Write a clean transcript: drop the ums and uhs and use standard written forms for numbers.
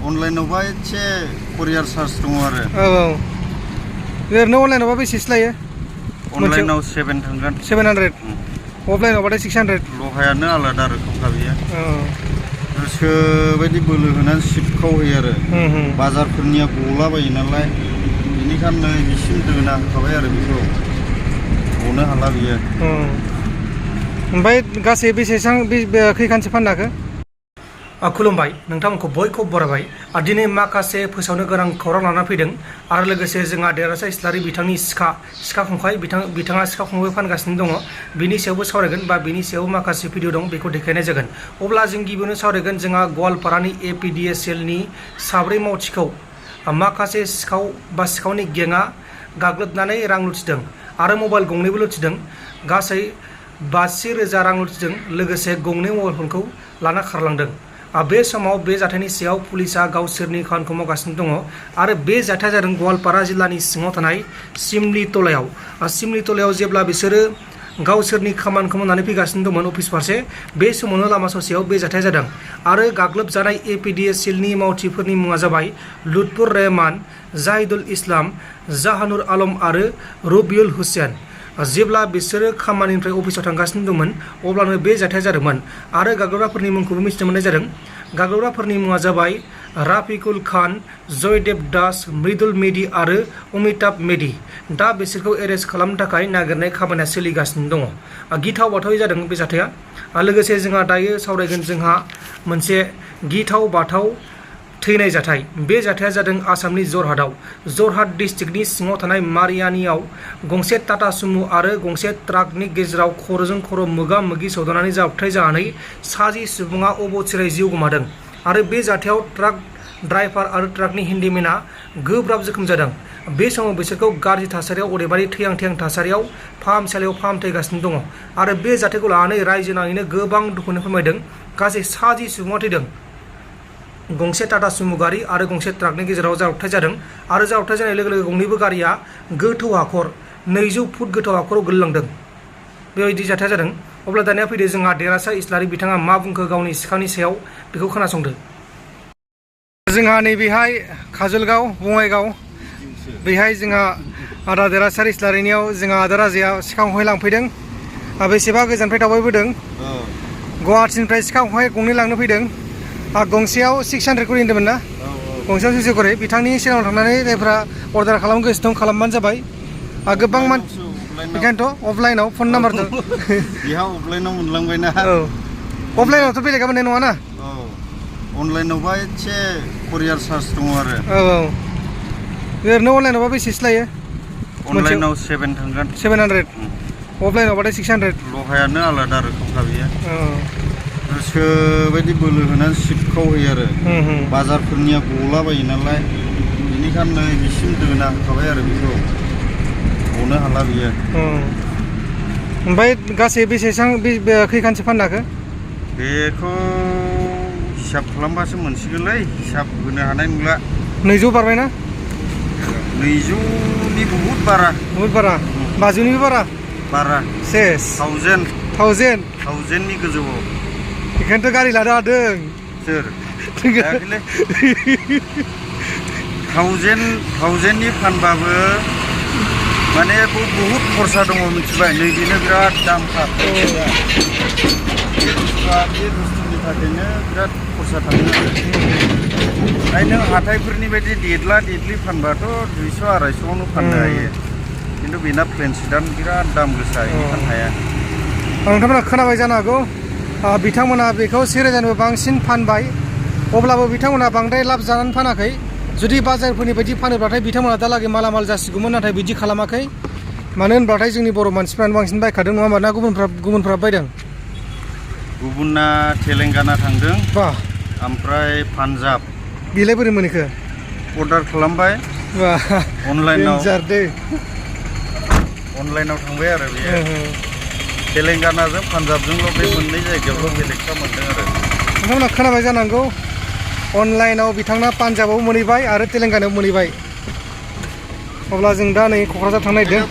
अनलाइनावबा एसे कुरियार चार्ज दङ आरो। ओरैनो अनलाइनावबा बेसेसो लायो? अनलाइनाव 7 थांगोन। 700। अफलाइनावबाथाय 600। लहायानो आलादा रोखोमखा बियो। गोसोबायदि बोलो होनानै सिबखाव होयो आरो। बाजारफोरनिया गलाबायो नालाय बेनिखायनो बिसिम दोना होखाबाय आरो बेखौ गनो हाला बियो। ओमफ्राय गासै बेसेबां खैखानसो फाननो हाखो? खुलुमबाय नोंथांमोनखौ बयखौबो बरायबाय। दिनै माखासे फोसावनो गोनां खौरां लानानै फैदों आरो लोगोसे जोंहा देरहासार इस्लारि बिथांनि सिखा खंखाइ बिथाङा सिखा खंखाइ फानगासिनो दङ, बिनि सायावबो सावरायगोन बा बिनि सायाव माखासे भिडिअ दं बेखौ देखायनाय जागोन। अब्ला जों गिबियावनो सावरायगोन जोंहा गवालपारानि APDSLनि 7 मावथिखौ माखासे सिखावनि गेंआ गाग्लोबनानै रां लुथिदों आरो मबाइल गंनैबो लुथिदों। गासै 80,000 रां लुथिदों, लोगोसे गंनै मबाइल फनखौ लाना खारलांदों। बे समाव बे जाथायनि सायाव पुलिसा गावसोरनि खामानिखौ मावगासिनो दङ आरो बे जाथाया जादों गवालपारा जिल्लानि सिङाव थानाय सिमलि टलायाव जेब्ला बिसोरो गावसोरनि खामानिखौ मावनानै फैगासिनो दंमोन अफिस फारसे, बे समावनो लामा ससेयाव बे जाथाया जादों आरो गाग्लोबजानाय APDSLनि मावथिफोरनि मुङा जाबाय लुत्फुर रहमान, जाहिदुल इस्लाम, जाहानुर आलम आरो रबिउल हुसैन। जेब्ला बिसोरो खामानिनिफ्राय अफिसाव थांगासिनो दंमोन अब्लानो बे जाथाया जादोंमोन आरो गाग्लोबग्राफोरनि मुंखौबो मिथिनो मोननाय जादों। गाग्लोबग्राफोरनि मुङा जाबाय राफिकुल खान, जयदेब दास, मृदुल मेधि आरो अमिताभ मेधि। दा बिसोरखौ एरेस्ट खालामनो थाखाय नागिरनाय खामानिया सोलिगासिनो दङ। गिथाव बाथावै जादों बे जाथाया। लोगोसे जोंहा दायो सावरायगोन जोंहा मोनसे गिथाव बाथाव थैनाय जाथाय। बे जाथाया जादों आसामनि जरहाट डिस्ट्रिक्टनि सिङाव थानाय मारियानियाव गंसे टाटा सुमु आरो गंसे ट्राकनि गेजेराव खर'जों खर' मोगा मोगि सौदावनानै जाब्रबथाय जानानै 60 सुबुङा अबथिरायै जिउ गोमादों आरो बे जाथायाव ट्राक ड्राइभार आरो ट्राकनि हेन्डिमेनआ गोब्राब जोखोम जादों। बे समाव बिसोरखौ गाज्रि थासारियाव, अदेबानि थैहां थासारियाव फाहामसालियाव फाहामथायगासिनो दङ आरो बे जाथायखौ लानानै रायजो नाङैनो गोबां दुखुनि फोरमायदों। गासै 60 सुबुङा थैदों। गंसे टाटा सुमु गारि आरो गंसे ट्राकनि गेजेराव जाब्रबथाय जादों आरो जाब्रबथाय जानाय लोगो लोगो गंनैबो गारिया गोथौ हाखर 200 फुट गोथौ हाखराव गोलैलांदों। बेबायदि जाथाया जादों। अब्ला दानिया फैदो जोंहा देरहासार इस्लारि बिथाङा मा बुंखो गावनि सिखानि सायाव, बेखौ खोनासंदो। जोंहा नैबेहाय काजलगाव बङाइगाव, बेहाय जोंहा आदा देरहासार इस्लारिनियाव जोंहा आदा राजाया सिखा खंखाइ लांफैदों। बेसेबा गोजाननिफ्राय दावबायबोदों। गुवाहाटिनिफ्राय सिखा खंखाइ गंनै लांनो फैदों। गंसेयाव 600 करि होनदोंमोन ना? गंसेयाव 600 करि। बिथांनि सिगाङाव थांनानै जायफ्रा अर्डार खालामनो गोसो दं खालामबानो जाबाय। गोबां मानसि बेखायनोथ' अफलाइनाव फन नाम्बारजों बेहा अफलाइनाव मोनलांबायना। अफलाइनावथ' बेलेगा मोननाय नङा ना? अनलाइनावबा एसे कुरियार चार्ज दङ आरो। ओरैनो अनलाइनावबा बेसेसो लायो? अनलाइनाव 7 थांगोन। 700। अफलाइनावबाथाय 600। लहायानो आलादा रोखोमखा बियो। गोसोबायदि बोलो होनानै सिबखाव होयो आरो। बाजारफोरनिया गलाबायो नालाय बेनिखायनो बिसिम दोना होखाबाय आरो बेखौ गनो हाला बियो। ओमफ्राय गासै बेसेबां खैखानसो फाननो हाखो? बेखौ हिसाब खालामबासो मोनसिगोनलै, हिसाब होनो हानाय नंला। 200 बारबायना? 200नि बहुद बारा। 500निबो बारा? सेस 1000नि गोजौआव। बेखायनोथ' गारि लानो हादों। सोर? 1000नि फानबाबो माने बहुद खरसा दङ मिथिबाय। नैबेनो बिराद दामखा। बे बुस्थुनि थाखायनो बिराद खरसा थाङो आरो। नों हाथायफोरनि बायदि देदलि फानबाथ' 200-250आवनो फाननो हायो, खिन्थु बेना प्लेन सिटआनो बिराद दाम गोसा, फाननो हाया। नोंथांमोना खोनाबाय जानो हागौ बिथांमोना बेखौ 1000निबो बांसिन फानबाय, अब्लाबो बिथांमोना बांद्राय लाब जानानै फानाखै। जुदि बाजारफोरनि बायदि फानोब्लाथाय बिथांमोना दालागै मालामाल जासिगौमोन, नाथाय बिदि खालामाखै। मानो होनब्लाथाय जोंनि बर' मानसिफ्रानो बांसिन बायखादों नङा होमबा? ना गुबुनफ्रा बायदों? गुबुना तेलेंगाना थांदों, ओमफ्राय पान्जाब। बेलाय बोरै मोनहैखो? अर्डार खालामबाय अनलाइनाव थांबाय आरो बेयो। तेलेंगानाजों पान्जाबजोंल' बे मोननै जायगायावल' बेलेगफ्रा मोनदों आरो। नोंथांमोना खोनाबाय जानांगौ अनलाइनाव बिथांना पान्जाबाव मोनहैबाय आरो तेलेंगानायाव मोनहैबाय। अब्ला जों दा नै क'क्राझार थांनो नागिरदों।